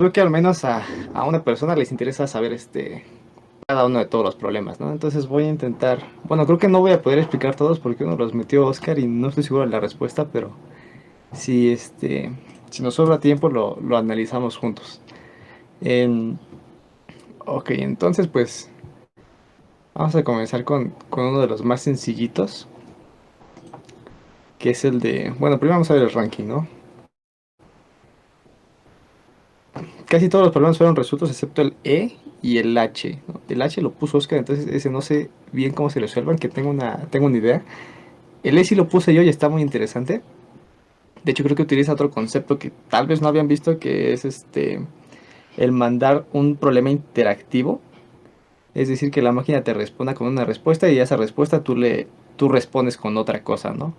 Creo que al menos a una persona les interesa saber cada uno de todos los problemas, ¿no? Entonces voy a intentar, bueno, creo que no voy a poder explicar todos porque uno los metió Oscar y no estoy seguro de la respuesta, pero si si nos sobra tiempo lo analizamos juntos. En- ok, entonces pues vamos a comenzar con uno de los más sencillitos, que es el de, bueno, primero vamos a ver el ranking, ¿no? Casi todos los problemas fueron resueltos excepto el E y el H, ¿no? El H lo puso Oscar, entonces ese no sé bien cómo se resuelvan, que tengo una idea. El E sí lo puse yo y está muy interesante. De hecho, creo que utiliza otro concepto que tal vez no habían visto, que es el mandar un problema interactivo. Es decir, que la máquina te responda con una respuesta y a esa respuesta tú respondes con otra cosa, ¿no?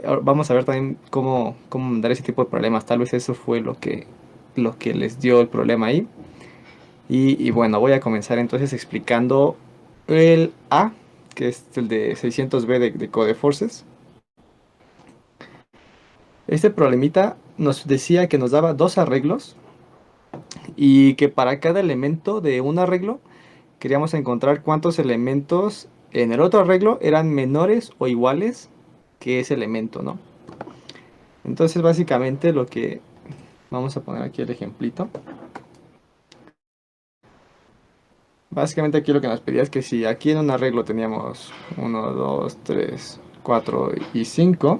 Ahora vamos a ver también cómo mandar ese tipo de problemas. Tal vez eso fue lo que les dio el problema ahí. Y bueno, voy a comenzar entonces explicando el A, que es el de 600B de Codeforces. Este problemita nos decía que nos daba dos arreglos y que para cada elemento de un arreglo queríamos encontrar cuántos elementos en el otro arreglo eran menores o iguales que ese elemento, ¿no? Entonces básicamente lo que vamos a poner aquí el ejemplito. Básicamente aquí lo que nos pedía es que si aquí en un arreglo teníamos uno 2 3 4 y 5,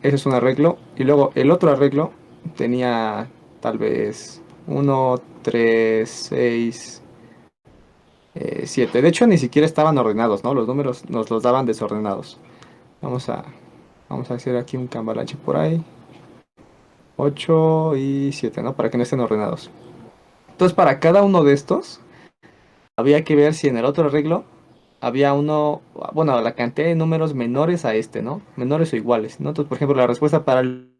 ese es un arreglo. Y luego el otro arreglo tenía tal vez uno 3 6 7. De hecho, ni siquiera estaban ordenados, ¿no? Los números nos los daban desordenados. Vamos a, vamos a hacer aquí un cambalache por ahí. 8 y 7, ¿no? Para que no estén ordenados. Entonces, para cada uno de estos, había que ver si en el otro arreglo había uno, bueno, la cantidad de números menores a este, ¿no? Menores o iguales, ¿no? Entonces, por ejemplo, la respuesta para el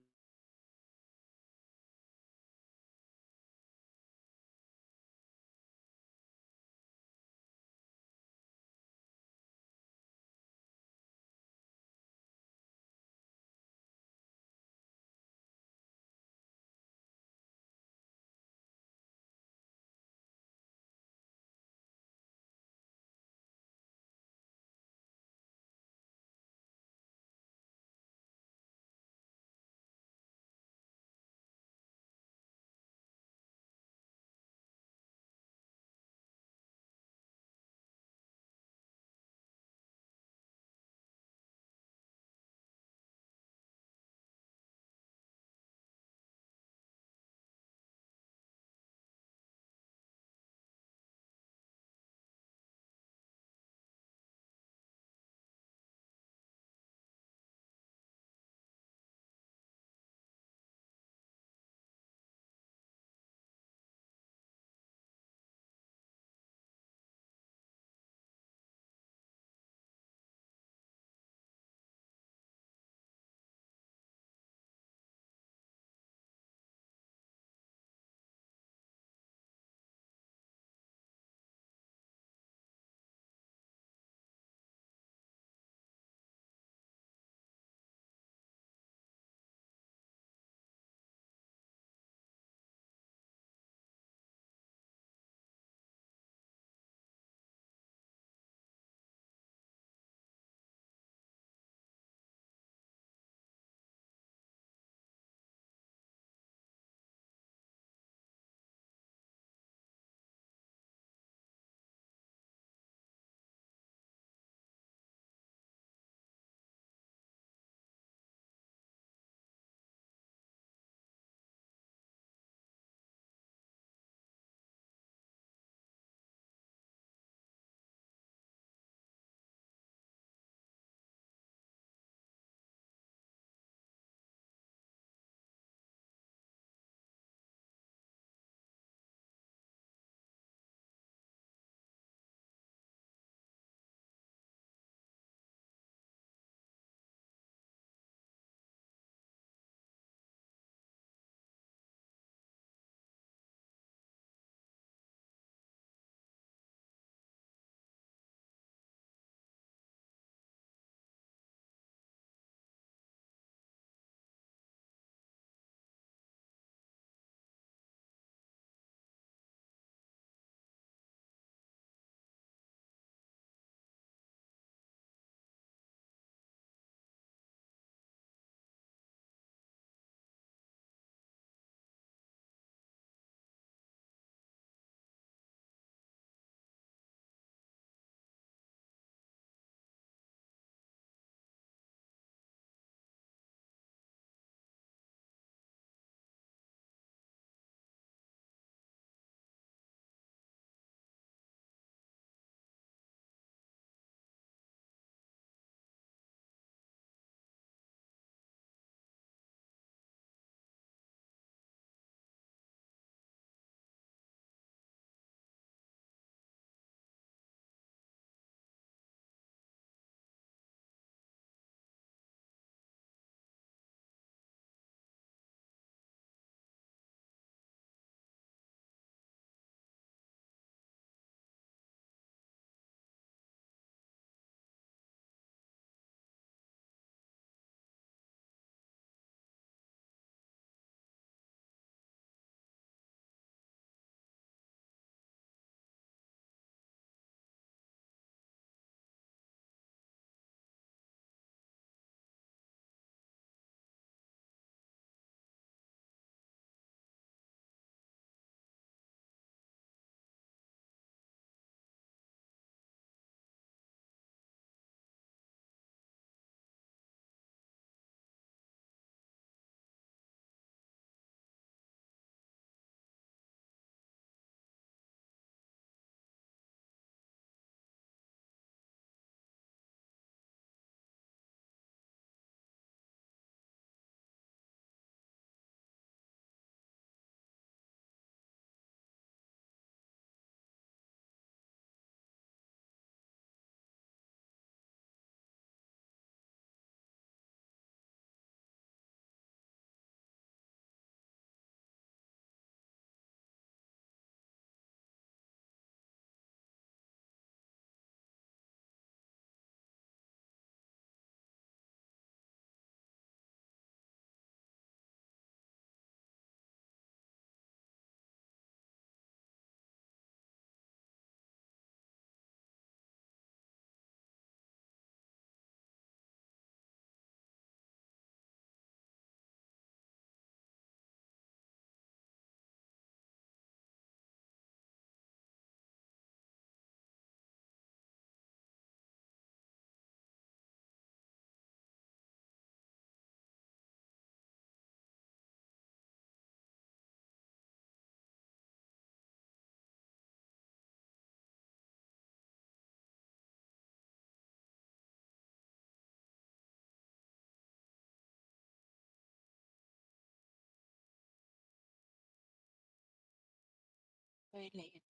Estoy leyendo.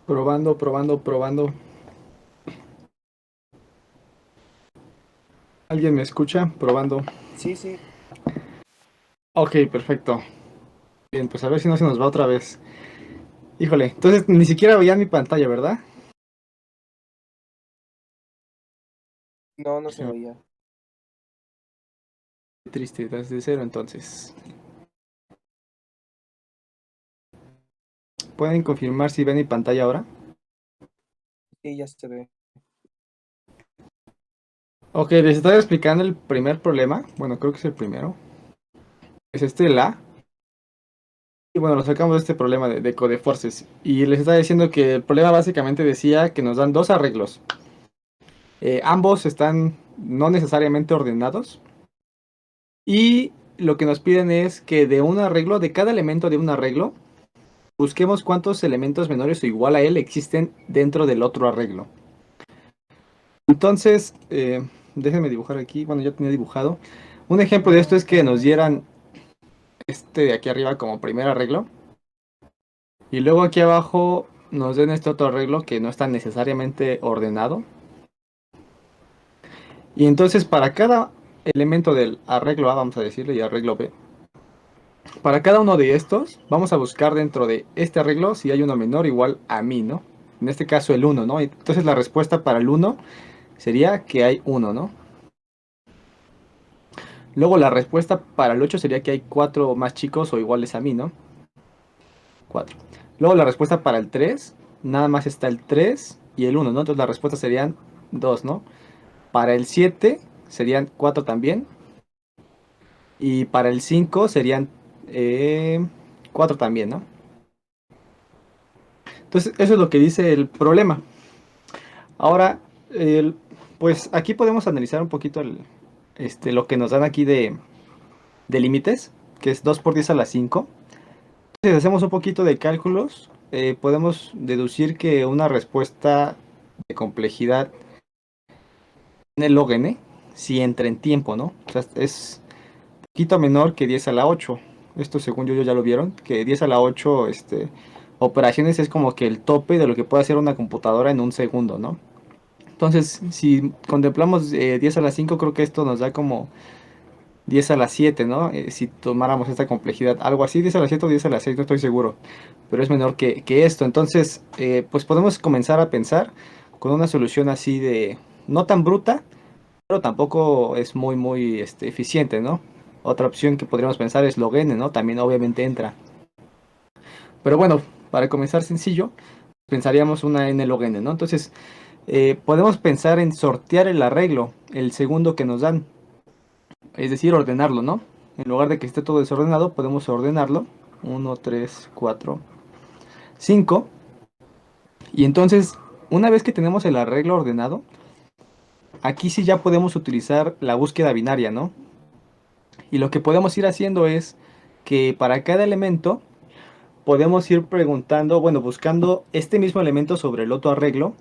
Probando, probando, probando. ¿Alguien me escucha? Probando. Sí, sí. Ok, perfecto. Bien, pues a ver si no se nos va otra vez. Híjole, entonces ni siquiera veía mi pantalla, ¿verdad? No, no se Qué veía. triste, desde cero entonces. ¿Pueden confirmar si ven mi pantalla ahora? Sí, ya se ve. Ok, les estaba explicando el primer problema. Bueno, creo que es el primero. Es este, la. Y bueno, lo sacamos de este problema de codeforces. Y les estaba diciendo que el problema básicamente decía que nos dan dos arreglos. Ambos están no necesariamente ordenados. Y lo que nos piden es que de un arreglo, de cada elemento de un arreglo, busquemos cuántos elementos menores o igual a él existen dentro del otro arreglo. Entonces, déjenme dibujar aquí. Bueno, ya tenía dibujado. Un ejemplo de esto es que nos dieran este de aquí arriba como primer arreglo. Y luego aquí abajo nos den este otro arreglo que no está necesariamente ordenado. Y entonces para cada elemento del arreglo A, vamos a decirle, y arreglo B, para cada uno de estos, vamos a buscar dentro de este arreglo si hay uno menor o igual a mí, ¿no? En este caso el uno, ¿no? Entonces la respuesta para el uno sería que hay uno, ¿no? Luego la respuesta para el 8 sería que hay 4 más chicos o iguales a mí, ¿no? 4. Luego la respuesta para el 3 nada más está el 3 y el uno, ¿no? Entonces la respuesta serían 2, ¿no? Para el 7 serían 4 también. Y para el 5 serían 4 también, ¿no? Entonces eso es lo que dice el problema. Ahora, pues aquí podemos analizar un poquito lo que nos dan aquí de límites, que es 2 por 10 a la 5. Si hacemos un poquito de cálculos, podemos deducir que una respuesta de complejidad tiene log n si entra en tiempo, ¿no? O sea, es un poquito menor que 10 a la 8. Esto según yo ya lo vieron, que 10 a la 8 operaciones es como que el tope de lo que puede hacer una computadora en un segundo, ¿no? Entonces, si contemplamos 10 a la 5, creo que esto nos da como 10 a la 7, ¿no? Si tomáramos esta complejidad, algo así, 10 a la 7 o 10 a la 6, no estoy seguro, pero es menor que esto. Entonces, pues podemos comenzar a pensar con una solución así de, no tan bruta, pero tampoco es muy eficiente, ¿no? Otra opción que podríamos pensar es log n, ¿no? También obviamente entra. Pero bueno, para comenzar sencillo, pensaríamos una n log n, ¿no? Entonces, podemos pensar en sortear el arreglo, el segundo que nos dan, es decir, ordenarlo, ¿no? En lugar de que esté todo desordenado, podemos ordenarlo. Uno, 3, 4, 5. Y entonces, una vez que tenemos el arreglo ordenado, aquí sí ya podemos utilizar la búsqueda binaria, ¿no? Y lo que podemos ir haciendo es que para cada elemento podemos ir preguntando, bueno, buscando este mismo elemento sobre el otro arreglo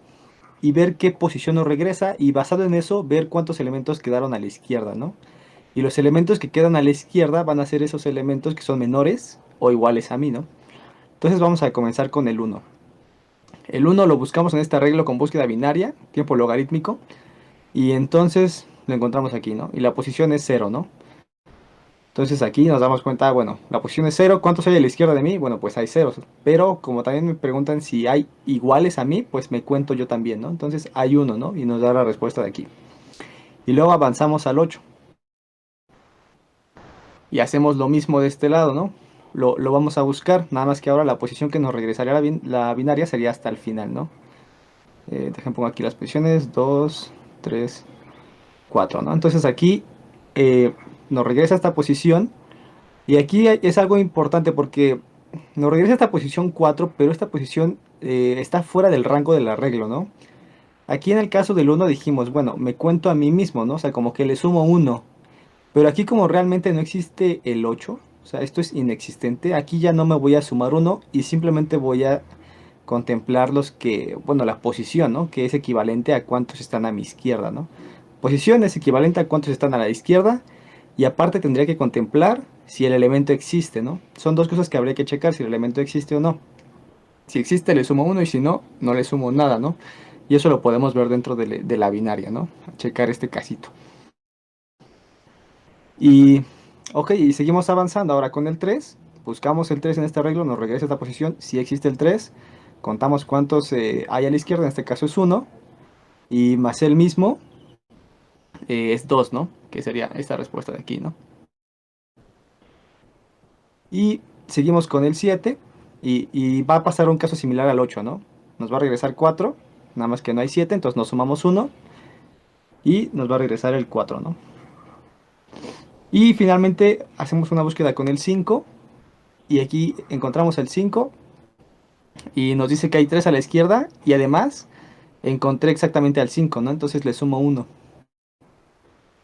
y ver qué posición nos regresa y basado en eso ver cuántos elementos quedaron a la izquierda, ¿no? Y los elementos que quedan a la izquierda van a ser esos elementos que son menores o iguales a mí, ¿no? Entonces vamos a comenzar con el uno. El uno lo buscamos en este arreglo con búsqueda binaria, tiempo logarítmico, y entonces lo encontramos aquí, ¿no? Y la posición es cero, ¿no? Entonces aquí nos damos cuenta, bueno, la posición es cero. ¿Cuántos hay a la izquierda de mí? Bueno, pues hay ceros. Pero como también me preguntan si hay iguales a mí, pues me cuento yo también, ¿no? Entonces hay uno, ¿no? Y nos da la respuesta de aquí. Y luego avanzamos al 8 y hacemos lo mismo de este lado, ¿no? Lo vamos a buscar, nada más que ahora la posición que nos regresaría la binaria sería hasta el final, ¿no? Dejen pongo aquí las posiciones, 2, 3, 4, ¿no? Entonces aquí nos regresa esta posición y aquí es algo importante porque nos regresa esta posición 4, pero esta posición está fuera del rango del arreglo, ¿no? Aquí en el caso del uno dijimos, bueno, me cuento a mí mismo, ¿no? O sea, como que le sumo uno. Pero aquí como realmente no existe el 8, o sea, esto es inexistente, aquí ya no me voy a sumar uno y simplemente voy a contemplar los que, bueno, la posición, ¿no? Que es equivalente a cuántos están a mi izquierda, ¿no? Posición es equivalente a cuántos están a la izquierda y aparte tendría que contemplar si el elemento existe, ¿no? Son dos cosas que habría que checar, si el elemento existe o no. Si existe, le sumo uno y si no, no le sumo nada, ¿no? Y eso lo podemos ver dentro de la binaria, ¿no? Checar este casito. Y, ok, y seguimos avanzando ahora con el 3. Buscamos el 3 en este arreglo, nos regresa a esta posición. Si existe el 3, contamos cuántos hay a la izquierda, en este caso es uno. Y más el mismo es 2, ¿no? Que sería esta respuesta de aquí, ¿no? Y seguimos con el 7 y va a pasar un caso similar al 8, ¿no? Nos va a regresar 4, nada más que no hay 7, entonces nos sumamos uno y nos va a regresar el 4, ¿no? Y finalmente hacemos una búsqueda con el 5 y aquí encontramos el 5 y nos dice que hay 3 a la izquierda y además encontré exactamente al 5, ¿no? Entonces le sumo uno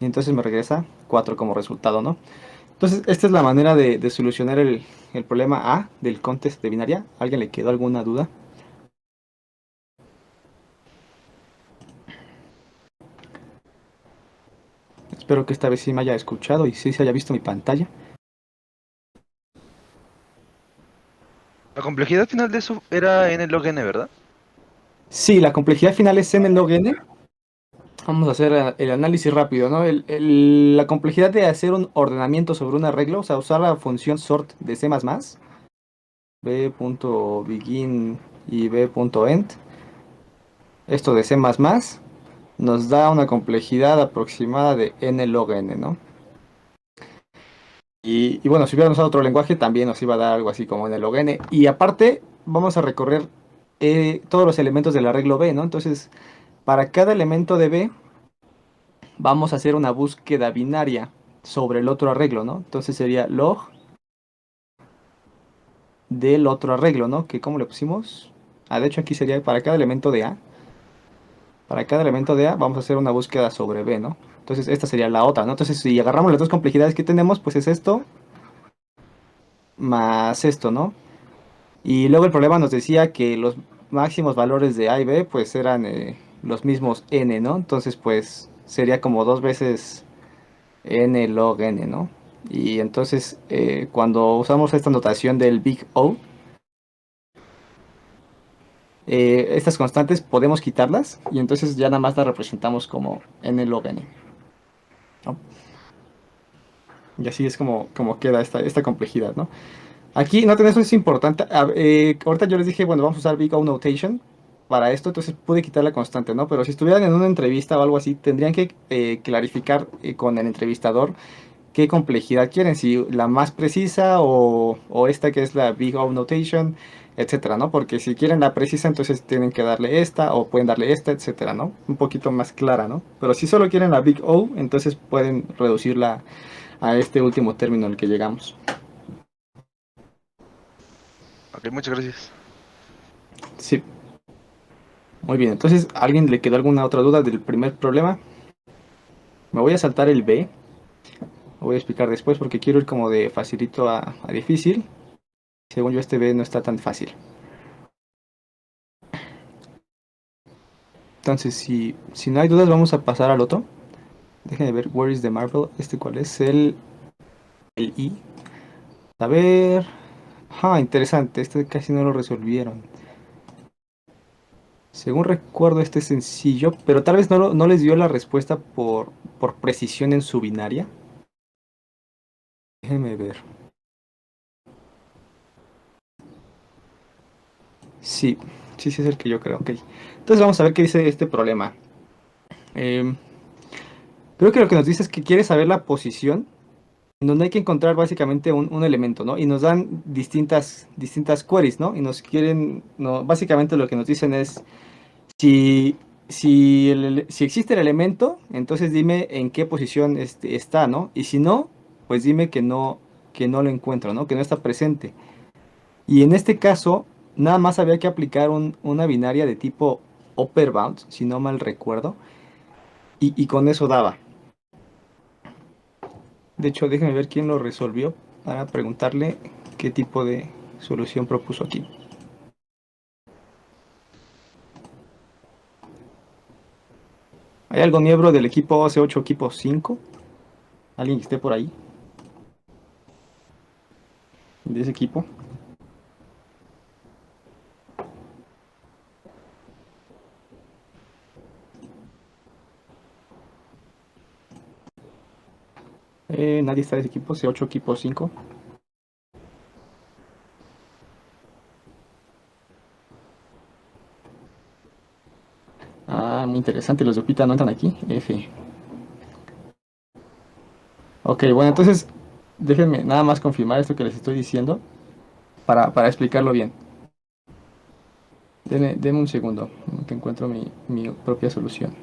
y entonces me regresa 4 como resultado, ¿no? Entonces esta es la manera de solucionar el problema A del contest de binaria. ¿A alguien le quedó alguna duda? Espero que esta vez sí me haya escuchado y sí se haya visto mi pantalla. La complejidad final de eso era en el log n, ¿verdad? Sí, la complejidad final es n log n. Vamos a hacer el análisis rápido, ¿no? La complejidad de hacer un ordenamiento sobre un arreglo, o sea, usar la función sort de C++, b.begin y b.end, esto de C++, nos da una complejidad aproximada de n log n, ¿no? Y bueno, si hubiéramos usado otro lenguaje, también nos iba a dar algo así como n log n. Y aparte, vamos a recorrer todos los elementos del arreglo B, ¿no? Entonces, para cada elemento de B, vamos a hacer una búsqueda binaria sobre el otro arreglo, ¿no? Entonces sería log del otro arreglo, ¿no? Que ¿cómo le pusimos? Ah, de hecho aquí sería para cada elemento de A. Para cada elemento de A vamos a hacer una búsqueda sobre B, ¿no? Entonces esta sería la otra, ¿no? Entonces si agarramos las dos complejidades que tenemos, pues es esto más esto, ¿no? Y luego el problema nos decía que los máximos valores de A y B pues eran los mismos n, ¿no? Entonces pues sería como dos veces n log n, ¿no? Y entonces cuando usamos esta notación del big O, estas constantes podemos quitarlas y entonces ya nada más las representamos como n log n, ¿no? Y así es como queda esta complejidad, ¿no? Aquí, noten, eso es importante. Ahorita yo les dije, bueno, vamos a usar big O notation para esto, entonces pude quitar la constante, ¿no? Pero si estuvieran en una entrevista o algo así, tendrían que clarificar con el entrevistador qué complejidad quieren, si la más precisa o esta que es la Big O Notation, etcétera, ¿no? Porque si quieren la precisa, entonces tienen que darle esta o pueden darle esta, etcétera, ¿no? Un poquito más clara, ¿no? Pero si solo quieren la Big O, entonces pueden reducirla a este último término al que llegamos. Ok, muchas gracias. Sí, muy bien. Entonces, ¿a alguien le quedó alguna otra duda del primer problema? Me voy a saltar el B. Lo voy a explicar después porque quiero ir como de facilito a difícil. Según yo, este B no está tan fácil. Entonces, si no hay dudas, vamos a pasar al otro. Déjenme ver, where is the marble? ¿Este cuál es? El I. A ver. Ah, interesante. Este casi no lo resolvieron. Según recuerdo, este es sencillo, pero tal vez no les dio la respuesta por precisión en su binaria. Déjenme ver. Sí, sí es el que yo creo. Ok. Entonces vamos a ver qué dice este problema. Em, Creo que lo que nos dice es que quiere saber la posición en donde hay que encontrar básicamente un elemento, ¿no? Y nos dan distintas queries, ¿no? Y nos quieren, no, básicamente lo que nos dicen es, si, si existe el elemento, entonces dime en qué posición está, ¿no? Y si no, pues dime que no lo encuentro, ¿no? Que no está presente. Y en este caso, nada más había que aplicar una binaria de tipo upper bound, si no mal recuerdo, y con eso daba. De hecho, déjenme ver quién lo resolvió para preguntarle qué tipo de solución propuso aquí. ¿Hay algún miembro del equipo OC8 equipo 5? ¿Alguien que esté por ahí? ¿De ese equipo? Nadie está de ese equipo, C8 equipo 5. Ah, muy interesante, los de Upita no entran aquí. F. Ok, bueno, entonces déjenme nada más confirmar esto que les estoy diciendo para explicarlo bien. Denme un segundo, que encuentro mi propia solución.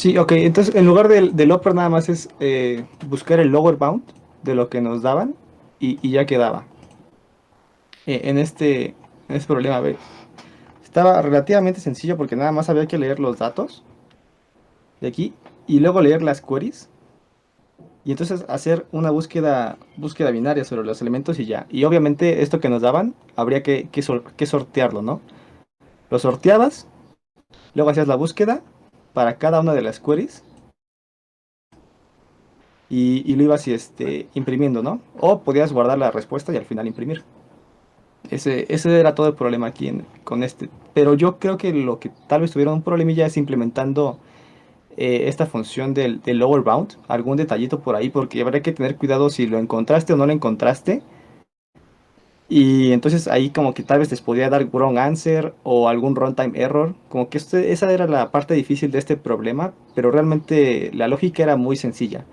Sí, ok, entonces en lugar del upper nada más es buscar el lower bound de lo que nos daban y ya quedaba. En este problema, a ver, estaba relativamente sencillo porque nada más había que leer los datos de aquí y luego leer las queries y entonces hacer una búsqueda binaria sobre los elementos y ya. Y obviamente esto que nos daban habría que sortearlo, ¿no? Lo sorteabas, luego hacías la búsqueda para cada una de las queries y lo ibas imprimiendo, ¿no? O podías guardar la respuesta y al final imprimir. Ese era todo el problema aquí con este. Pero yo creo que lo que tal vez tuvieron un problemilla es implementando esta función del lower bound. Algún detallito por ahí, porque habrá que tener cuidado si lo encontraste o no lo encontraste. Y entonces ahí como que tal vez les podía dar wrong answer o algún runtime error. Como que esa era la parte difícil de este problema, pero realmente la lógica era muy sencilla.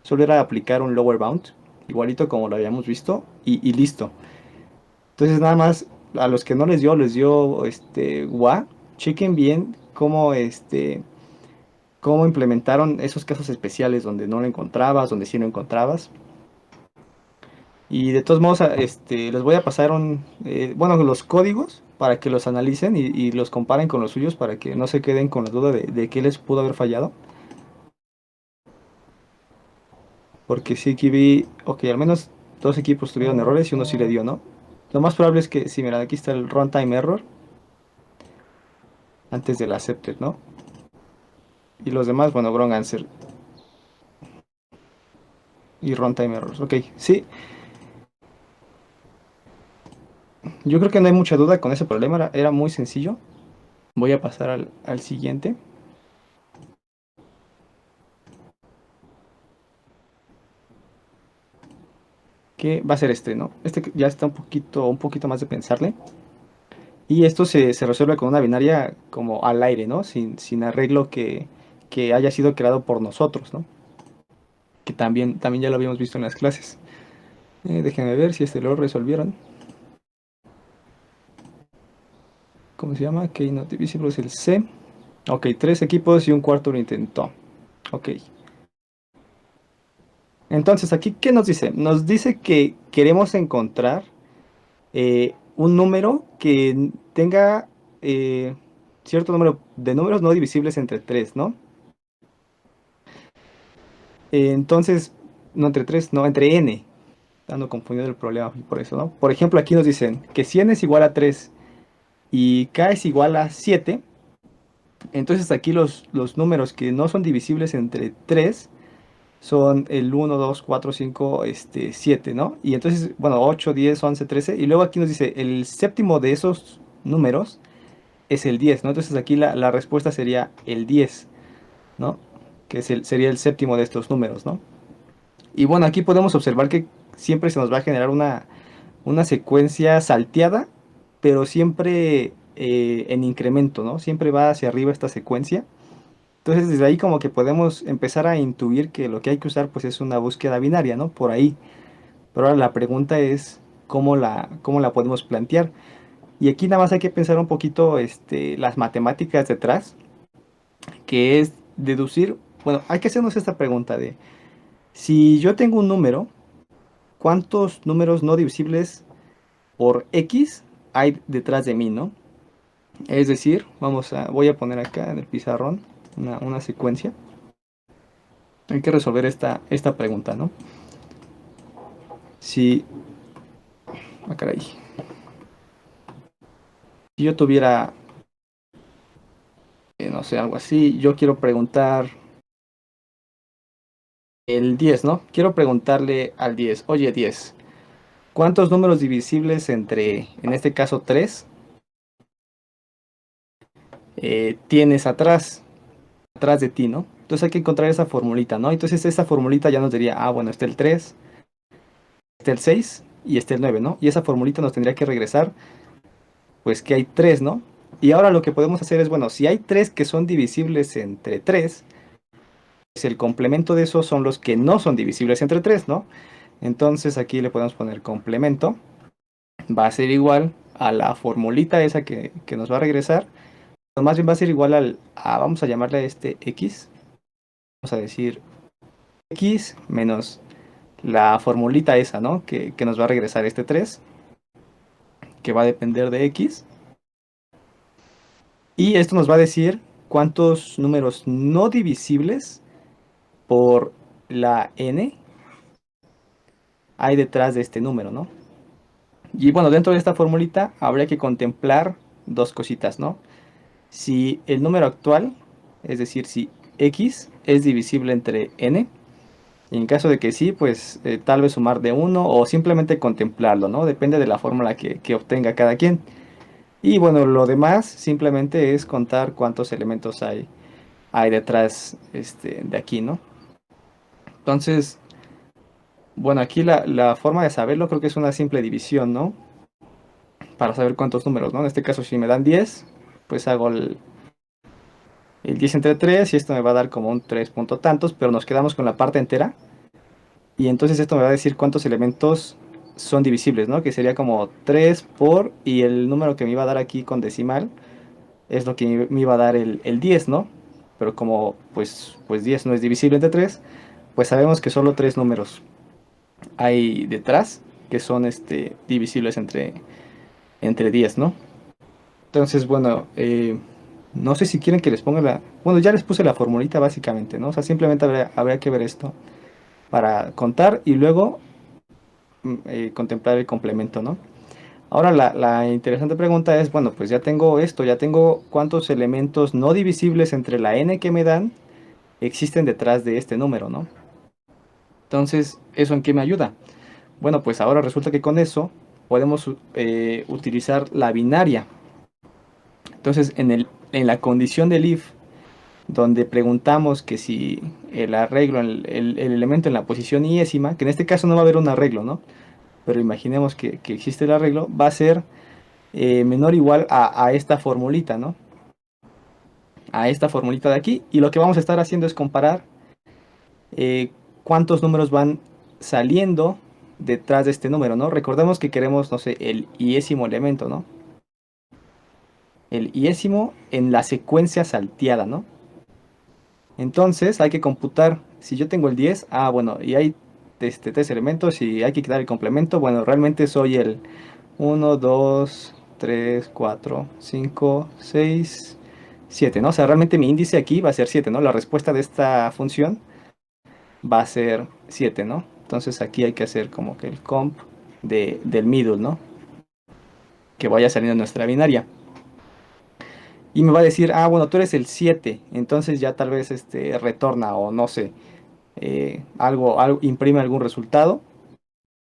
Solo era aplicar un lower bound, igualito como lo habíamos visto, y listo. Entonces nada más a los que no les dio WA, chequen bien cómo implementaron esos casos especiales donde no lo encontrabas, donde sí lo encontrabas. Y de todos modos, les voy a pasar bueno, los códigos para que los analicen y los comparen con los suyos para que no se queden con la duda de qué les pudo haber fallado. Porque sí que vi, ok, al menos dos equipos tuvieron errores y uno sí le dio, ¿no? Lo más probable es que, si mira, aquí está el runtime error antes del accepted, ¿no? Y los demás, bueno, wrong answer y runtime errors. Ok, sí, yo creo que no hay mucha duda con ese problema, era muy sencillo. Voy a pasar al siguiente, que va a ser este, ¿no? Este ya está un poquito más de pensarle. Y esto se resuelve con una binaria como al aire, ¿no? Sin arreglo que haya sido creado por nosotros, ¿no? Que también ya lo habíamos visto en las clases. Déjenme ver si lo resolvieron. ¿Cómo se llama? Que not divisible es el C. Ok, 3 equipos y un cuarto lo intentó. Ok. Entonces, aquí, ¿qué nos dice? Nos dice que queremos encontrar un número que tenga cierto número de números no divisibles entre 3, ¿no? Entonces, no entre 3, no, entre n. Ando confundido el problema por eso, ¿no? Por ejemplo, aquí nos dicen que si n es igual a 3 y k es igual a 7, entonces aquí los números que no son divisibles entre 3 son el 1, 2, 4, 5, 7, ¿no? Y entonces, bueno, 8, 10, 11, 13. Y luego aquí nos dice el séptimo de esos números es el 10, ¿no? Entonces aquí la respuesta sería el 10, ¿no? Que sería el séptimo de estos números, ¿no? Y bueno, aquí podemos observar que siempre se nos va a generar una secuencia salteada, pero siempre en incremento, ¿no? Siempre va hacia arriba esta secuencia. Entonces desde ahí como que podemos empezar a intuir que lo que hay que usar pues es una búsqueda binaria, ¿no? Por ahí. Pero ahora la pregunta es cómo la podemos plantear. Y aquí nada más hay que pensar un poquito las matemáticas detrás, que es deducir, bueno, hay que hacernos esta pregunta de, si yo tengo un número, ¿cuántos números no divisibles por x hay detrás de mí, ¿no? Es decir, voy a poner acá en el pizarrón una secuencia. Hay que resolver esta pregunta, ¿no? Si, caray, si yo tuviera, no sé, algo así, yo quiero preguntar el 10, ¿no? Quiero preguntarle al 10, oye 10, ¿cuántos números divisibles entre, en este caso 3, tienes atrás de ti, ¿no? Entonces hay que encontrar esa formulita, ¿no? Entonces esa formulita ya nos diría, bueno, está el 3, está el 6 y está el 9, ¿no? Y esa formulita nos tendría que regresar, pues que hay 3, ¿no? Y ahora lo que podemos hacer es, bueno, si hay 3 que son divisibles entre 3, pues el complemento de esos son los que no son divisibles entre 3, ¿no? Entonces aquí le podemos poner complemento, va a ser igual a la formulita esa que nos va a regresar, o más bien va a ser igual vamos a llamarle a este x, vamos a decir x menos la formulita esa, ¿no? Que nos va a regresar este 3, que va a depender de x, y esto nos va a decir cuántos números no divisibles por la n hay detrás de este número, ¿no? Y bueno, dentro de esta formulita habría que contemplar dos cositas, ¿no? Si el número actual, es decir, si x es divisible entre n, y en caso de que sí, pues tal vez sumar de uno o simplemente contemplarlo, ¿no? Depende de la fórmula que obtenga cada quien. Y bueno, lo demás simplemente es contar cuántos elementos hay detrás de aquí, ¿no? Entonces, bueno, aquí la forma de saberlo creo que es una simple división, ¿no? Para saber cuántos números, ¿no? En este caso, si me dan 10, pues hago el 10 entre 3 y esto me va a dar como un 3 punto tantos, pero nos quedamos con la parte entera. Y entonces esto me va a decir cuántos elementos son divisibles, ¿no? Que sería como 3 por, y el número que me iba a dar aquí con decimal es lo que me iba a dar el 10, ¿no? Pero como pues 10 no es divisible entre 3, pues sabemos que solo 3 números hay detrás que son divisibles entre 10, ¿no? Entonces, bueno, no sé si quieren que les ponga Bueno, ya les puse la formulita básicamente, ¿no? O sea, simplemente habría que ver esto para contar y luego contemplar el complemento, ¿no? Ahora la interesante pregunta es, bueno, pues ya tengo esto, ya tengo cuántos elementos no divisibles entre la n que me dan existen detrás de este número, ¿no? Entonces, ¿eso en qué me ayuda? Bueno, pues ahora resulta que con eso podemos utilizar la binaria. Entonces, en la condición del if, donde preguntamos que si el arreglo, el elemento en la posición iésima, que en este caso no va a haber un arreglo, ¿no? Pero imaginemos que existe el arreglo, va a ser menor o igual a esta formulita, ¿no? A esta formulita de aquí. Y lo que vamos a estar haciendo es comparar cuántos números van saliendo detrás de este número, ¿no? Recordemos que queremos, no sé, el iésimo elemento, ¿no? El iésimo en la secuencia salteada, ¿no? Entonces hay que computar, si yo tengo el 10, bueno, y hay 3 elementos y hay que quitar el complemento, bueno, realmente soy el 1, 2, 3, 4, 5, 6, 7, ¿no? O sea, realmente mi índice aquí va a ser 7, ¿no? La respuesta de esta función va a ser 7, ¿no? Entonces aquí hay que hacer como que el comp del middle, ¿no? Que vaya saliendo en nuestra binaria. Y me va a decir, bueno, tú eres el 7, entonces ya tal vez retorna o no sé, algo imprime algún resultado.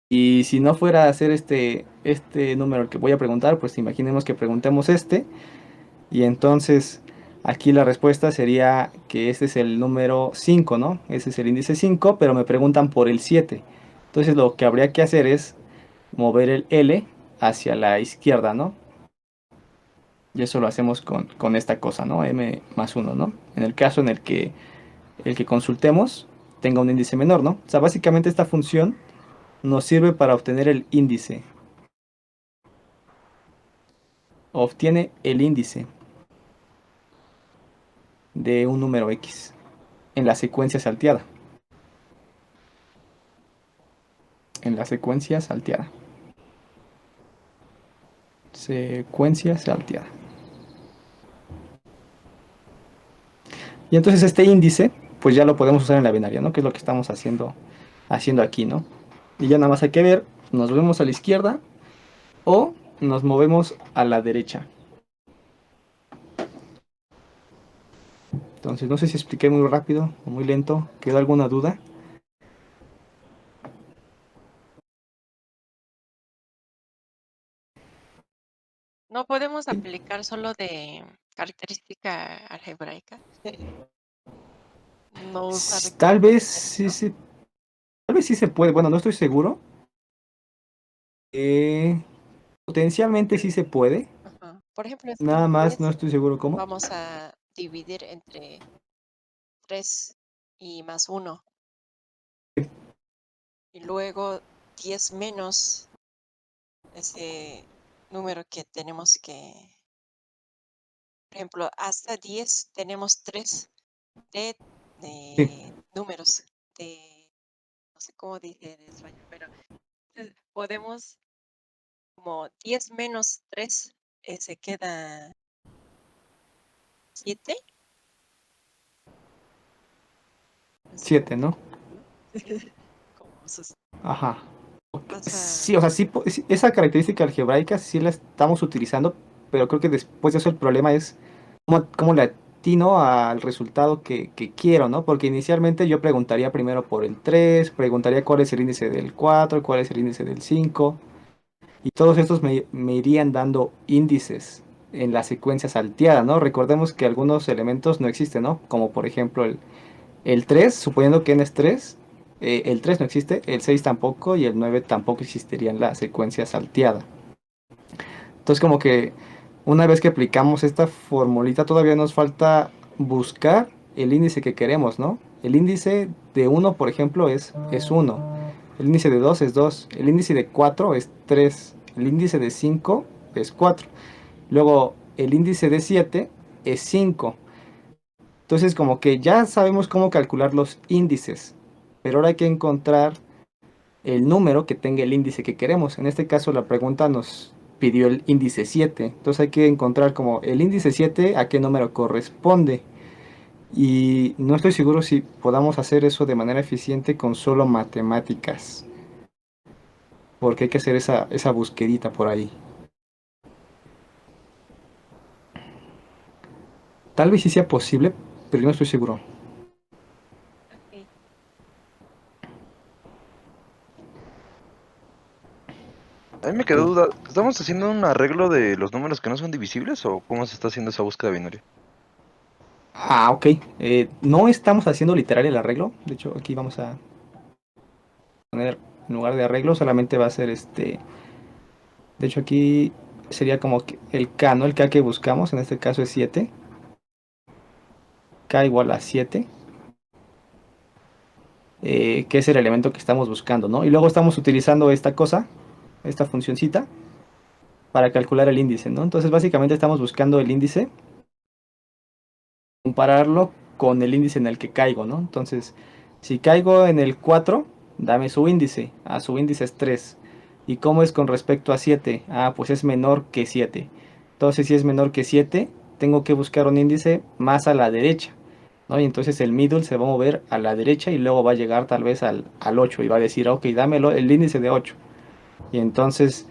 Y si no fuera a ser este número el que voy a preguntar, pues imaginemos que preguntemos Y entonces aquí la respuesta sería que este es el número 5, ¿no? Ese es el índice 5, pero me preguntan por el 7. Entonces lo que habría que hacer es mover el L hacia la izquierda, ¿no? Y eso lo hacemos con esta cosa, ¿no? M más 1, ¿no? En el caso en el que consultemos tenga un índice menor, ¿no? O sea, básicamente esta función nos sirve para obtener el índice. Obtiene el índice de un número X en la secuencia salteada. En la secuencia salteada. Secuencia salteada. Y entonces este índice, pues ya lo podemos usar en la binaria, ¿no? Que es lo que estamos haciendo aquí, ¿no? Y ya nada más hay que ver, nos movemos a la izquierda o nos movemos a la derecha. Entonces no sé si expliqué muy rápido o muy lento. ¿Quedó alguna duda? No podemos aplicar solo de característica algebraica. No usar Tal vez sí, geometría. tal vez sí se puede. Bueno, no estoy seguro. Potencialmente sí se puede. Ajá. Por ejemplo, es que Nada más no 10 estoy seguro cómo. vamos a dividir entre 3 y más 1. Y luego 10 menos ese número que tenemos que, por ejemplo, hasta 10 tenemos 3 Sí, de números, de, no sé cómo dice en español, pero podemos, como 10 menos 3 se queda 7. 7, ¿no? Como sus, Ajá. pasa, Sí, o sea, sí, esa característica algebraica sí la estamos utilizando, pero creo que después de eso el problema es cómo le atino al resultado que quiero, ¿no? Porque inicialmente yo preguntaría primero por el 3, preguntaría cuál es el índice del 4, cuál es el índice del 5, y todos estos me irían dando índices en la secuencia salteada, ¿no? Recordemos que algunos elementos no existen, ¿no? Como por ejemplo el 3, suponiendo que n es 3, el 3 no existe, el 6 tampoco y el 9 tampoco existiría en la secuencia salteada. Entonces como que una vez que aplicamos esta formulita todavía nos falta buscar el índice que queremos, ¿no? El índice de 1, por ejemplo, es 1. El índice de 2 es 2. El índice de 4 es 3. El índice de 5 es 4. Luego el índice de 7 es 5. Entonces como que ya sabemos cómo calcular los índices, pero ahora hay que encontrar el número que tenga el índice que queremos. En este caso la pregunta nos pidió el índice 7, entonces hay que encontrar como el índice 7 a qué número corresponde. Y no estoy seguro si podamos hacer eso de manera eficiente con solo matemáticas, porque hay que hacer esa busquedita por ahí. Tal vez sí sea posible, pero yo no estoy seguro. ok. A mí me quedó duda, ¿estamos haciendo un arreglo de los números que no son divisibles o cómo se está haciendo esa búsqueda binaria? Ah, ok. No estamos haciendo literal el arreglo. De hecho, aquí vamos a poner, en lugar de arreglo, solamente va a ser este. De hecho, aquí sería como que el K, ¿no? El K que buscamos, en este caso es 7. K igual a 7, que es el elemento que estamos buscando, ¿no? Y luego estamos utilizando esta cosa, esta funcioncita, para calcular el índice, ¿no? Entonces, básicamente estamos buscando el índice, compararlo con el índice en el que caigo, ¿no? Entonces, si caigo en el 4, dame su índice. Ah, su índice es 3. ¿Y cómo es con respecto a 7? Ah, pues es menor que 7. Entonces, si es menor que 7, tengo que buscar un índice más a la derecha, ¿no? Y entonces el middle se va a mover a la derecha y luego va a llegar tal vez al 8 y va a decir, ok, dame el índice de 8. Y entonces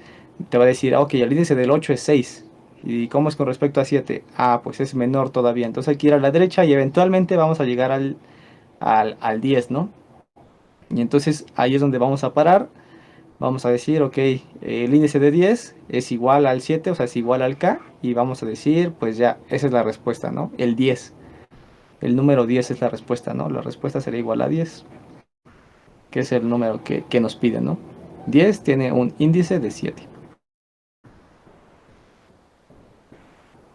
te va a decir, ok, el índice del 8 es 6. ¿Y cómo es con respecto a 7? Ah, pues es menor todavía. Entonces hay que ir a la derecha y eventualmente vamos a llegar al 10, ¿no? Y entonces ahí es donde vamos a parar Vamos a decir, ok, el índice de 10 es igual al 7, o sea, es igual al K, y vamos a decir, pues ya, esa es la respuesta, ¿no? El 10, el número 10 es la respuesta, ¿no? La respuesta sería igual a 10, que es el número que nos piden, ¿no? 10 tiene un índice de 7.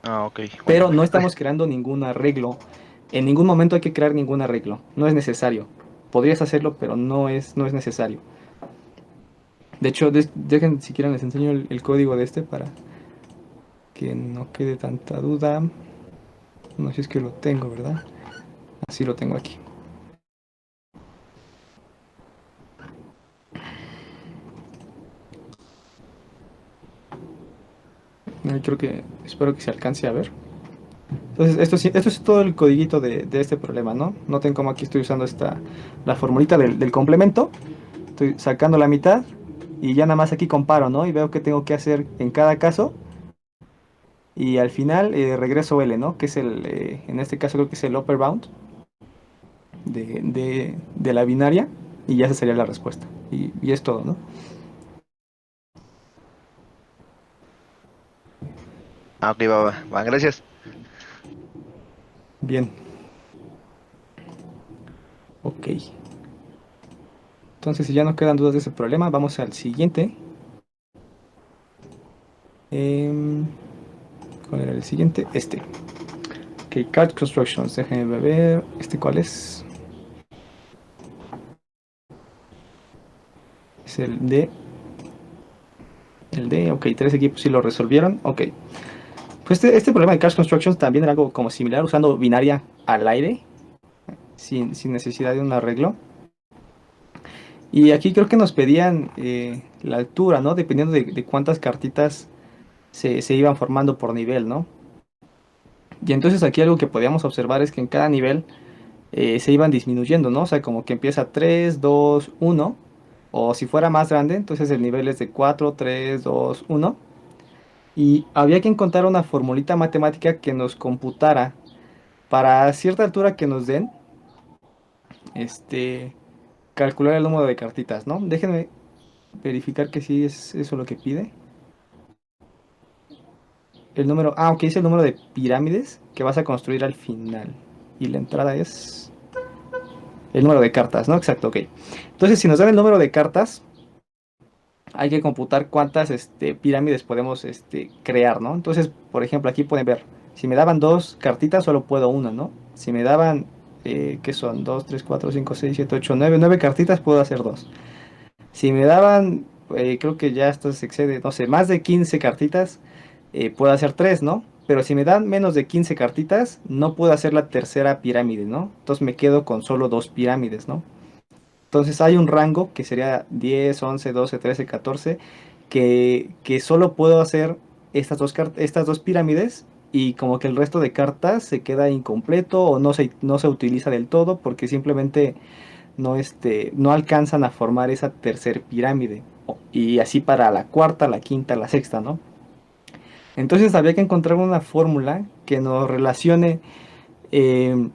Ah, ok. Bueno, Pero no estamos creando ningún arreglo. En ningún momento hay que crear ningún arreglo. No es necesario. Podrías hacerlo, pero no es necesario. De hecho, dejen si quieren les enseño el código de este para que no quede tanta duda. No sé si es que lo tengo, ¿verdad? Así lo tengo aquí. Creo que, espero que se alcance a ver. Entonces, esto es todo el codiguito de este problema, ¿no? Noten cómo aquí estoy usando la formulita del complemento. Estoy sacando la mitad y ya nada más aquí comparo, ¿no? Y veo qué tengo que hacer en cada caso. Y al final regreso L, ¿no? Que es en este caso creo que es el upper bound de la binaria. Y ya esa sería la respuesta. Y es todo, ¿no? ah, ok, va, gracias. Bien. Ok. Entonces, si ya no quedan dudas de ese problema, vamos al siguiente. Em, ¿Cuál era el siguiente? Este. Ok, card constructions. Déjenme ver. ¿Este cuál es? Es el D. El D. Ok, tres equipos sí lo resolvieron. Ok. Pues este problema de card constructions también era algo como similar, usando binaria al aire, sin necesidad de un arreglo. Y aquí creo que nos pedían la altura, ¿no? Dependiendo de cuántas cartitas se iban formando por nivel, ¿no? Y entonces aquí algo que podíamos observar es que en cada nivel se iban disminuyendo, ¿no? O sea, como que empieza 3 2 1 o si fuera más grande, entonces el nivel es de 4 3 2 1 y había que encontrar una formulita matemática que nos computara para cierta altura que nos den, este, calcular el número de cartitas, ¿no? Déjenme verificar que sí es eso lo que pide. El número, ok, es el número de pirámides que vas a construir al final. Y la entrada es el número de cartas, ¿no? Exacto, ok. Entonces, si nos dan el número de cartas, hay que computar cuántas pirámides podemos crear, ¿no? Entonces, por ejemplo, aquí pueden ver, si me daban dos cartitas, solo puedo una, ¿no? Si me daban, ¿qué son? 2 3 4 5 6 7 8 nueve cartitas, puedo hacer dos. Si me daban, creo que ya esto se excede, no sé, más de 15 cartitas, puedo hacer tres, ¿no? Pero si me dan menos de 15 cartitas, no puedo hacer la tercera pirámide, ¿no? Entonces me quedo con solo dos pirámides, ¿no? Entonces hay un rango que sería 10 11 12 13 14 que solo puedo hacer estas dos pirámides y como que el resto de cartas se queda incompleto o no se utiliza del todo porque simplemente no alcanzan a formar esa tercer pirámide. Y así para la cuarta, la quinta, la sexta, ¿no? Entonces había que encontrar una fórmula que nos relacione eh,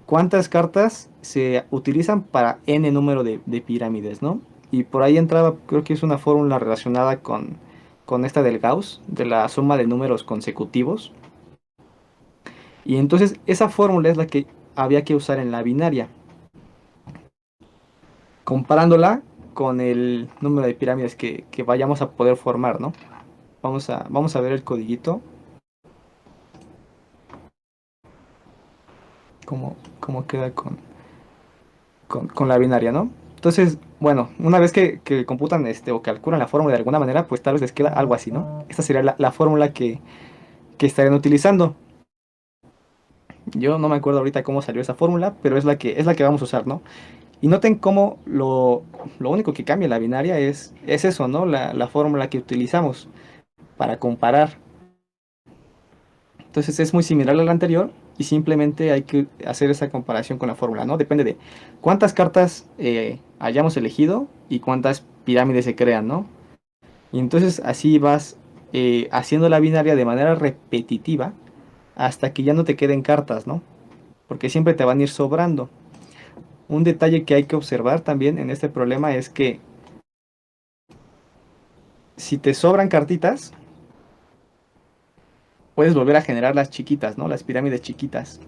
cuántas cartas se utilizan para n número de pirámides, ¿no? Y por ahí entraba, creo que es una fórmula relacionada con esta del Gauss, de la suma de números consecutivos. Y entonces esa fórmula es la que había que usar en la binaria, comparándola con el número de pirámides que vayamos a poder formar, ¿no? Vamos a ver el codiguito, cómo queda con la binaria, ¿no? Entonces, bueno, una vez que computan o calculan la fórmula de alguna manera, pues tal vez les queda algo así, ¿no? Esta sería la fórmula que estarían utilizando. Yo no me acuerdo ahorita cómo salió esa fórmula, pero es la que vamos a usar, ¿no? Y noten cómo lo único que cambia en la binaria es eso, ¿no? La fórmula que utilizamos para comparar. Entonces es muy similar a la anterior y simplemente hay que hacer esa comparación con la fórmula, ¿no? Depende de cuántas cartas hayamos elegido y cuántas pirámides se crean, ¿no? Y entonces así vas haciendo la binaria de manera repetitiva hasta que ya no te queden cartas, ¿no? Porque siempre te van a ir sobrando. Un detalle que hay que observar también en este problema es que si te sobran cartitas, puedes volver a generar las chiquitas, ¿no? Las pirámides chiquitas.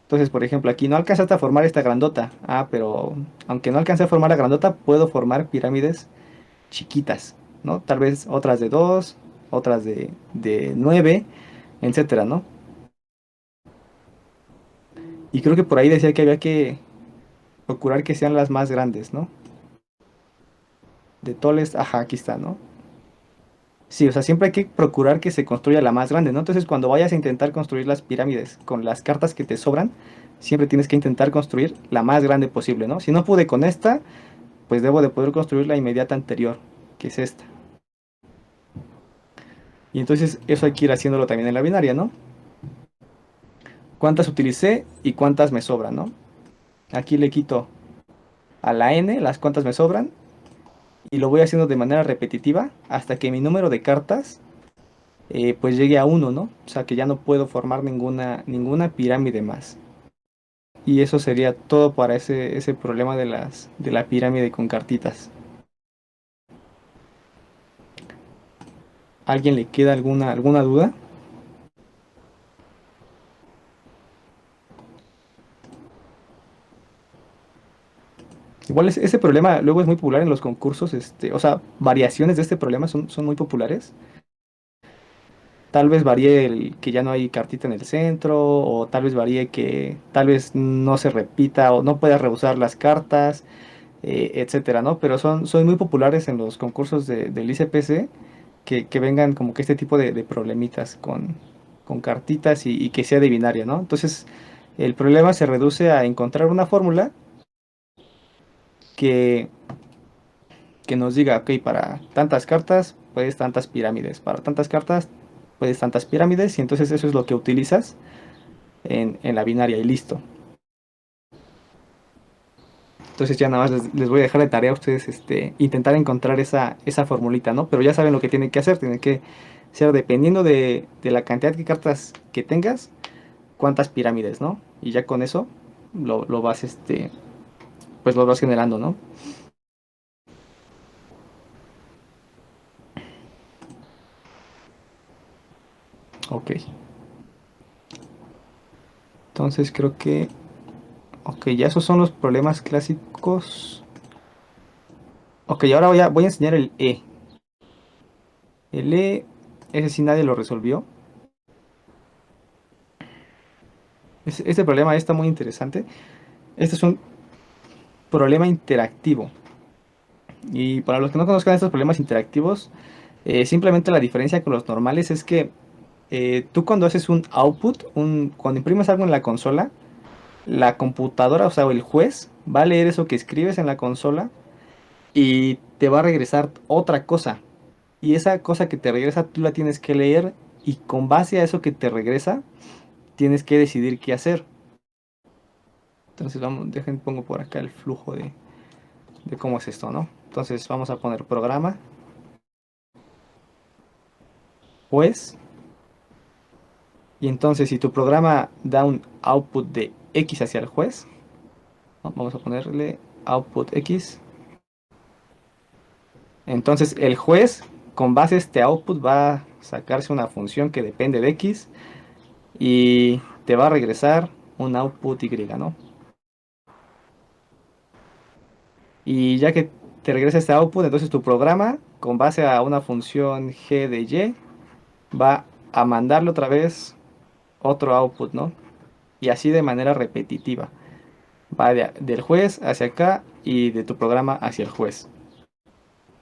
Entonces, por ejemplo, aquí no alcanzaste a formar esta grandota. Ah, pero aunque no alcance a formar la grandota, puedo formar pirámides chiquitas, ¿no? Tal vez otras de 2, otras de 9, etcétera, ¿no? Y creo que por ahí decía que había que procurar que sean las más grandes, ¿no? De toles, ajá, aquí está, ¿no? Sí, o sea, siempre hay que procurar que se construya la más grande, ¿no? Entonces, cuando vayas a intentar construir las pirámides con las cartas que te sobran, siempre tienes que intentar construir la más grande posible, ¿no? Si no pude con esta, pues debo de poder construir la inmediata anterior, que es esta. Y entonces eso hay que ir haciéndolo también en la binaria, ¿no? ¿Cuántas utilicé y cuántas me sobran, ¿no? Aquí le quito a la n las cuantas me sobran y lo voy haciendo de manera repetitiva hasta que mi número de cartas pues llegue a uno, ¿no? O sea que ya no puedo formar ninguna pirámide más. Y eso sería todo para ese problema de la pirámide con cartitas. ¿Alguien le queda alguna duda? Igual ese problema luego es muy popular en los concursos, o sea, variaciones de este problema son muy populares. Tal vez varíe el que ya no hay cartita en el centro, o tal vez varíe que tal vez no se repita o no puedas rehusar las cartas, etcétera, ¿no? Pero son muy populares en los concursos del ICPC que vengan como que este tipo de problemitas con cartitas y que sea de binaria, ¿no? Entonces, el problema se reduce a encontrar una fórmula que, que nos diga, ok, para tantas cartas, puedes tantas pirámides, para tantas cartas, puedes tantas pirámides, y entonces eso es lo que utilizas en la binaria y listo. Entonces ya nada más les voy a dejar de tarea a ustedes intentar encontrar esa formulita, ¿no? Pero ya saben lo que tienen que hacer, tienen que ser dependiendo de la cantidad de cartas que tengas, cuántas pirámides, ¿no? Y ya con eso lo vas, pues lo vas generando, ¿no? Ok. Entonces creo que, ok, ya esos son los problemas clásicos. Ok, ahora voy a enseñar el E. El E, ese sí nadie lo resolvió. Este problema está muy interesante. Este es un problema interactivo. Y para los que no conozcan estos problemas interactivos, simplemente la diferencia con los normales es que tú cuando haces un output, cuando imprimes algo en la consola, la computadora, o sea, el juez, va a leer eso que escribes en la consola y te va a regresar otra cosa. Y esa cosa que te regresa tú la tienes que leer y con base a eso que te regresa, tienes que decidir qué hacer. Entonces vamos, pongo por acá el flujo de cómo es esto, ¿no? Entonces vamos a poner programa, juez, y entonces si tu programa da un output de X hacia el juez, ¿no? Vamos a ponerle output X. Entonces el juez con base a este output va a sacarse una función que depende de X y te va a regresar un output Y, ¿no? Y ya que te regresa este output, entonces tu programa con base a una función G de Y va a mandarle otra vez otro output, ¿no? Y así de manera repetitiva. Va del juez hacia acá y de tu programa hacia el juez.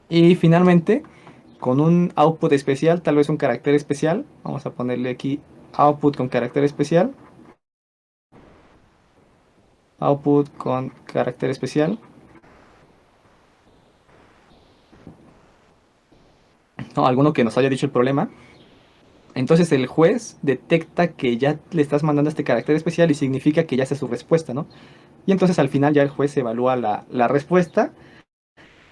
Y finalmente, con un output especial, tal vez un carácter especial, vamos a ponerle aquí output con carácter especial. Output con carácter especial. No, alguno que nos haya dicho el problema. Entonces el juez detecta que ya le estás mandando este carácter especial y significa que ya sea su respuesta, ¿no? Y entonces al final ya el juez evalúa la respuesta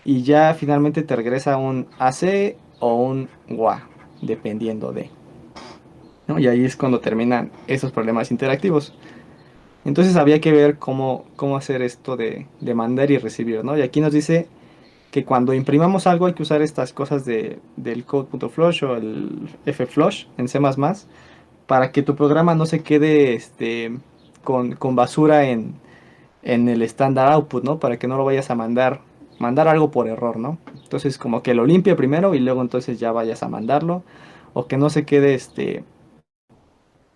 y ya finalmente te regresa un AC o un GUA, dependiendo de, ¿no? Y ahí es cuando terminan esos problemas interactivos. Entonces había que ver cómo hacer esto de mandar y recibir, ¿no? Y aquí nos dice que cuando imprimamos algo hay que usar estas cosas del code.flush o el fflush en C++ para que tu programa no se quede con basura en el standard output, ¿no? Para que no lo vayas a mandar algo por error, ¿no? Entonces como que lo limpie primero y luego entonces ya vayas a mandarlo o que no se quede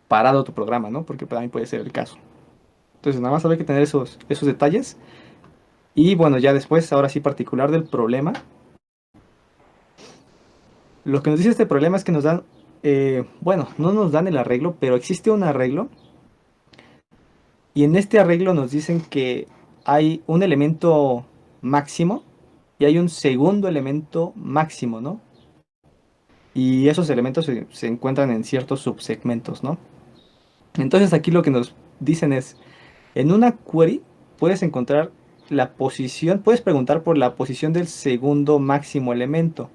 parado tu programa, ¿no? Porque también puede ser el caso. Entonces nada más hay que tener esos detalles. Y bueno, ya después, ahora sí particular del problema. Lo que nos dice este problema es que nos dan, bueno, no nos dan el arreglo, pero existe un arreglo. Y en este arreglo nos dicen que hay un elemento máximo y hay un segundo elemento máximo, ¿no? Y esos elementos se encuentran en ciertos subsegmentos, ¿no? Entonces aquí lo que nos dicen es, en una query puedes encontrar la posición, puedes preguntar por la posición del segundo máximo elemento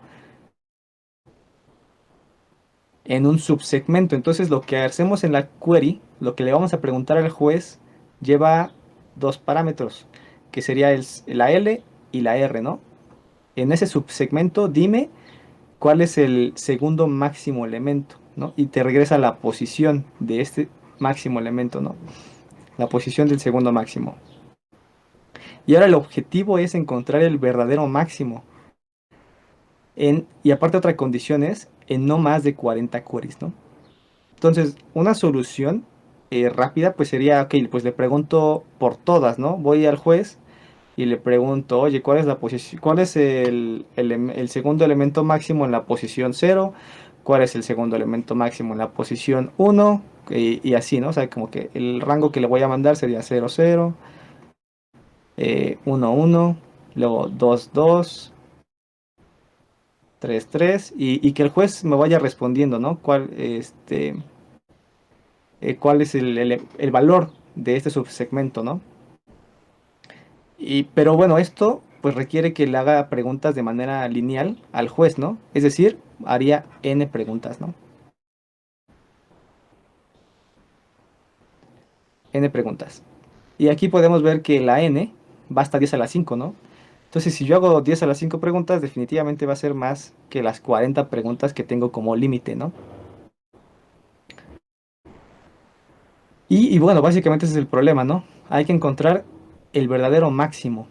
en un subsegmento. Entonces lo que hacemos en la query, lo que le vamos a preguntar al juez, lleva dos parámetros, que sería la L y la R, ¿no? En ese subsegmento dime cuál es el segundo máximo elemento, ¿no? Y te regresa la posición de este máximo elemento, ¿no? La posición del segundo máximo. Y ahora el objetivo es encontrar el verdadero máximo. Y aparte otra condición es en no más de 40 queries, ¿no? Entonces, una solución rápida pues sería, ok, pues le pregunto por todas, ¿no? Voy al juez y le pregunto, oye, ¿cuál es la posición, cuál es el segundo elemento máximo en la posición cero? ¿Cuál es el segundo elemento máximo en la posición uno? Y así, ¿no? O sea, como que el rango que le voy a mandar sería cero cero, 1, 1, luego 2 2, 3 3, y que el juez me vaya respondiendo, ¿no? Cuál es el valor de este subsegmento, ¿no? Pero bueno, esto pues requiere que le haga preguntas de manera lineal al juez, ¿no? Es decir, haría n preguntas, ¿no? N preguntas. Y aquí podemos ver que la n va hasta 10 a la 5, ¿no? Entonces, si yo hago 10 a las 5 preguntas, definitivamente va a ser más que las 40 preguntas que tengo como límite, ¿no? Y bueno, básicamente ese es el problema, ¿no? Hay que encontrar el verdadero máximo.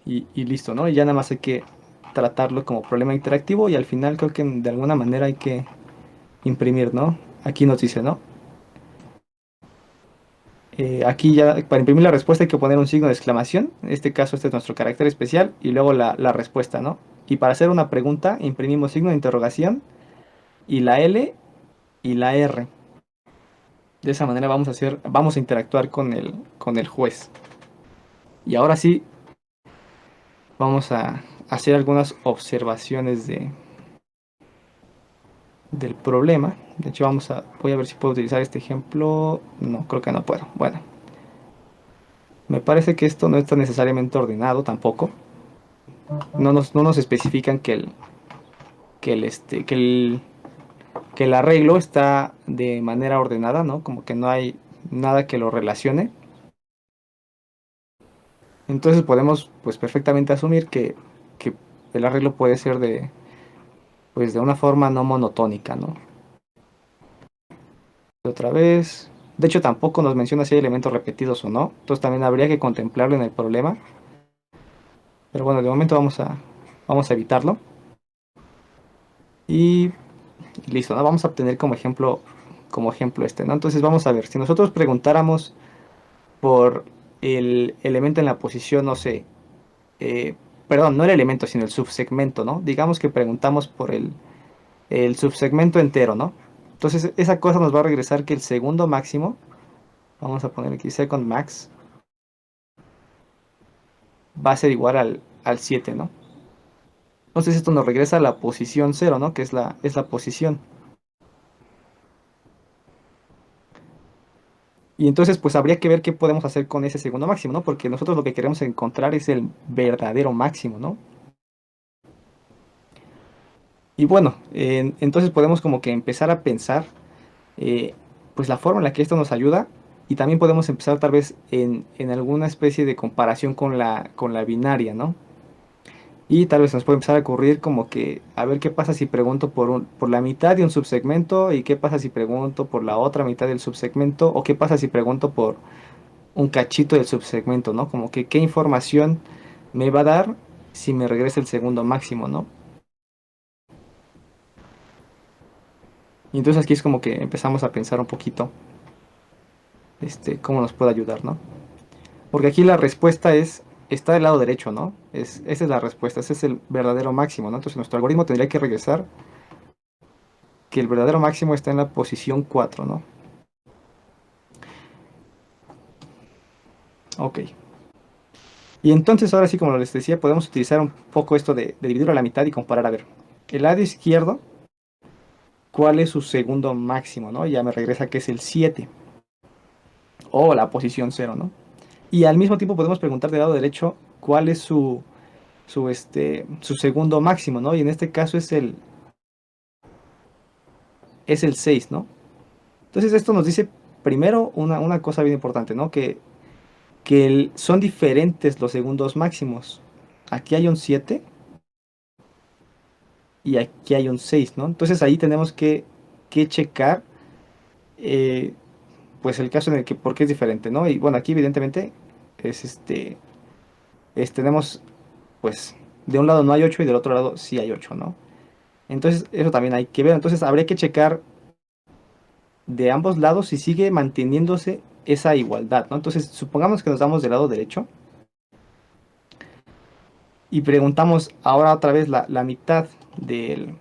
Y listo, ¿no? Y ya nada más hay que tratarlo como problema interactivo y al final creo que de alguna manera hay que imprimir, ¿no? Aquí nos dice, ¿no? Aquí ya para imprimir la respuesta hay que poner un signo de exclamación. En este caso este es nuestro carácter especial y luego la respuesta, ¿no? Y para hacer una pregunta imprimimos signo de interrogación y la L y la R. De esa manera vamos a interactuar con el juez. Y ahora sí, vamos a hacer algunas observaciones del problema. De hecho, voy a ver si puedo utilizar este ejemplo. No, creo que no puedo. Bueno, me parece que esto no está necesariamente ordenado tampoco. No nos especifican que el, este, que el arreglo está de manera ordenada, ¿no? Como que no hay nada que lo relacione. Entonces podemos, pues, perfectamente asumir que el arreglo puede ser pues, de una forma no monotónica, ¿no? Otra vez. De hecho, tampoco nos menciona si hay elementos repetidos o no. Entonces también habría que contemplarlo en el problema. Pero bueno, de momento vamos a evitarlo. Y listo, ¿no? Vamos a obtener como ejemplo ¿no? Entonces vamos a ver, si nosotros preguntáramos por el elemento en la posición, no sé, eh, perdón, no el elemento, sino el subsegmento, ¿no? Digamos que preguntamos por el subsegmento entero, ¿no? Entonces esa cosa nos va a regresar que el segundo máximo, vamos a poner aquí second max, va a ser igual al 7, ¿no? Entonces esto nos regresa a la posición cero, ¿no? Que es la posición. Y entonces pues habría que ver qué podemos hacer con ese segundo máximo, ¿no? Porque nosotros lo que queremos encontrar es el verdadero máximo, ¿no? Y bueno, entonces podemos como que empezar a pensar, pues la forma en la que esto nos ayuda Y también podemos empezar tal vez en alguna especie de comparación con la binaria, ¿no? Y tal vez nos puede empezar a ocurrir como que, a ver qué pasa si pregunto por la mitad de un subsegmento y qué pasa si pregunto por la otra mitad del subsegmento o qué pasa si pregunto por un cachito del subsegmento, ¿no? Como que qué información me va a dar si me regresa el segundo máximo, ¿no? Y entonces aquí es como que empezamos a pensar un poquito, cómo nos puede ayudar, ¿no? Porque aquí la respuesta está del lado derecho, ¿no? Esa es la respuesta, ese es el verdadero máximo, ¿no? Entonces nuestro algoritmo tendría que regresar que el verdadero máximo está en la posición 4, ¿no? Ok. Y entonces ahora sí, como les decía, podemos utilizar un poco esto de dividirlo a la mitad y comparar, a ver, el lado izquierdo, ¿cuál es su segundo máximo, no? Ya me regresa que es el 7 o la posición 0, ¿no? Y al mismo tiempo podemos preguntar del lado derecho cuál es su segundo máximo, ¿no? Y en este caso es el 6, ¿no? Entonces esto nos dice primero una cosa bien importante, ¿no? Que son diferentes los segundos máximos. Aquí hay un 7 y aquí hay un 6, ¿no? Entonces ahí tenemos que checar, eh, pues el caso en el que, ¿por qué es diferente, ¿no? Y bueno, aquí evidentemente es tenemos, pues, de un lado no hay 8 y del otro lado sí hay 8, ¿no? Entonces eso también hay que ver. Entonces habría que checar de ambos lados si sigue manteniéndose esa igualdad, ¿no? Entonces supongamos que nos damos del lado derecho y preguntamos ahora otra vez la mitad de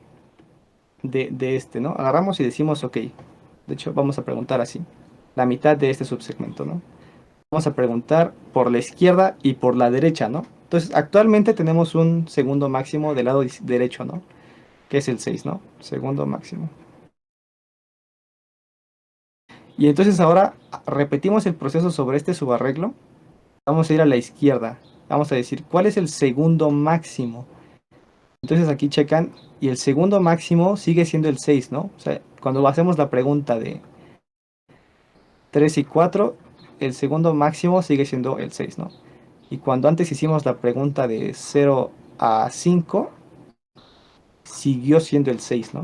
¿no? Agarramos y decimos, ok, de hecho vamos a preguntar así, la mitad de este subsegmento, ¿no? Vamos a preguntar por la izquierda y por la derecha, ¿no? Entonces actualmente tenemos un segundo máximo del lado derecho, ¿no? Que es el 6, ¿no? Segundo máximo. Y entonces ahora repetimos el proceso sobre este subarreglo. Vamos a ir a la izquierda. Vamos a decir, ¿cuál es el segundo máximo? Entonces aquí checan y el segundo máximo sigue siendo el 6, ¿no? O sea, cuando hacemos la pregunta de 3 y 4, el segundo máximo sigue siendo el 6, ¿no? Y cuando antes hicimos la pregunta de 0 a 5, siguió siendo el 6, ¿no?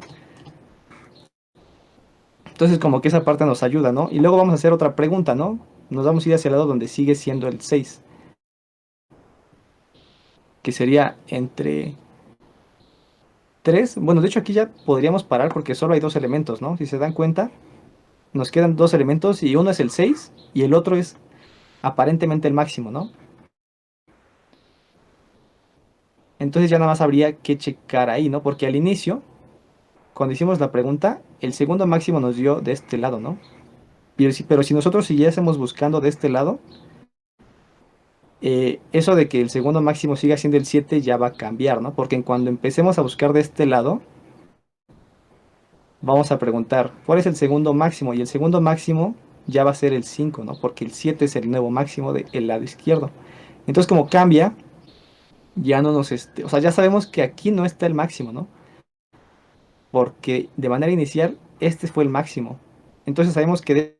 Entonces como que esa parte nos ayuda, ¿no? Y luego vamos a hacer otra pregunta, ¿no? Nos vamos a ir hacia el lado donde sigue siendo el 6, que sería entre 3. Bueno, de hecho aquí ya podríamos parar porque solo hay dos elementos, ¿no? Si se dan cuenta, nos quedan dos elementos y uno es el 6 y el otro es aparentemente el máximo, ¿no? Entonces ya nada más habría que checar ahí, ¿no? Porque al inicio, cuando hicimos la pregunta, el segundo máximo nos dio de este lado, ¿no? Pero si nosotros siguiésemos buscando de este lado, eso de que el segundo máximo siga siendo el 7 ya va a cambiar, ¿no? Porque cuando empecemos a buscar de este lado, vamos a preguntar, ¿cuál es el segundo máximo? Y el segundo máximo ya va a ser el 5, ¿no? Porque el 7 es el nuevo máximo del lado izquierdo. Entonces, como cambia, ya no nos, o sea, ya sabemos que aquí no está el máximo, ¿no? Porque de manera inicial, este fue el máximo. Entonces sabemos que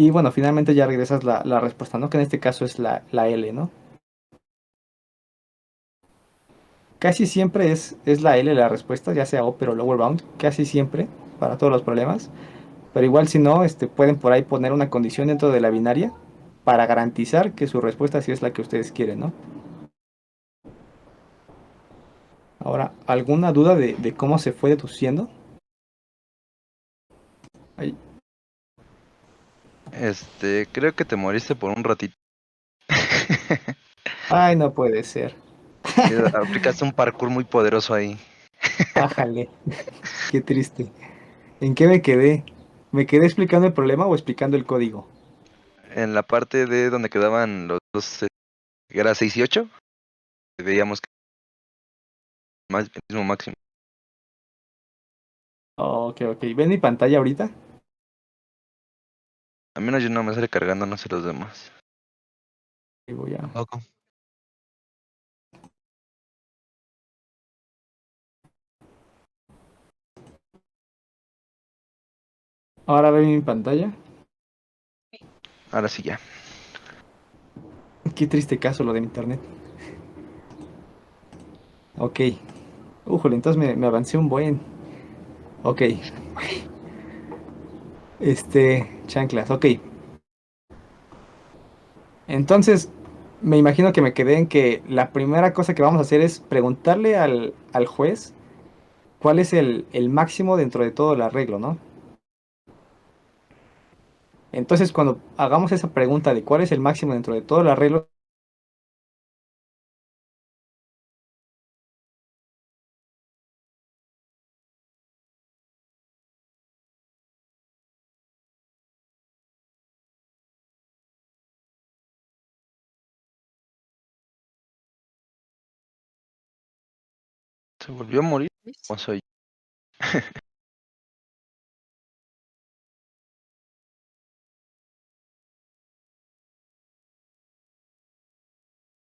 Y bueno, finalmente ya regresas la respuesta, ¿no? Que en este caso es la L, ¿no? Casi siempre es la L la respuesta, ya sea upper o lower bound, casi siempre, para todos los problemas. Pero igual si no, pueden por ahí poner una condición dentro de la binaria para garantizar que su respuesta sí es la que ustedes quieren, ¿no? Ahora, ¿alguna duda de cómo se fue deduciendo? Ay, Creo que te moriste por un ratito. ay, no puede ser. Sí, aplicaste un parkour muy poderoso ahí. Ájale, qué triste. ¿En qué me quedé? ¿Me quedé explicando el problema o explicando el código? En la parte de donde quedaban los dos, que era 6 y 8, veíamos que el mismo máximo. Ok, ok. ¿Ven mi pantalla ahorita? Al menos yo no me sale cargando, no sé los demás. Y voy a... Loco. Ahora ven mi pantalla. Ahora sí ya. Qué triste caso lo de mi internet. Ok. Újole, entonces me avancé un buen. Ok. Chanclas, ok. Entonces, me imagino que me quedé en que la primera cosa que vamos a hacer es preguntarle al juez cuál es el máximo dentro de todo el arreglo, ¿no? Entonces, cuando hagamos esa pregunta de cuál es el máximo dentro de todo el arreglo, ¿Se volvió a morir? ¿Ves? ¿O soy?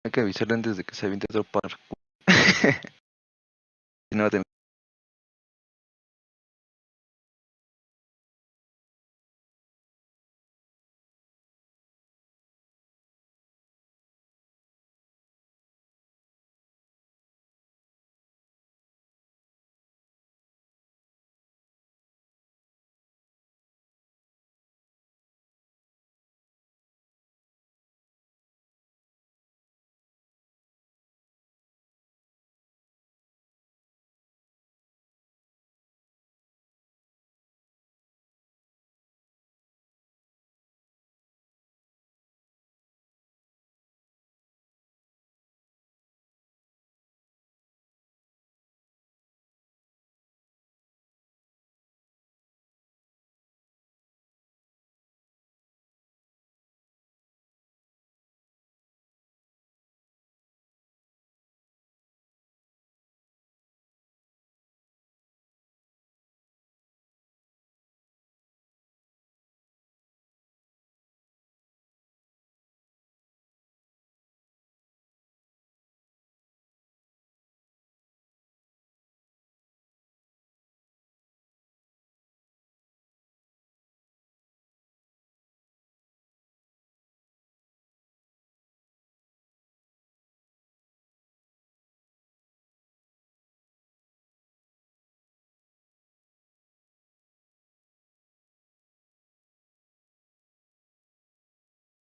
Hay que avisarle antes de que se aviente otro parkour. Si no va a tener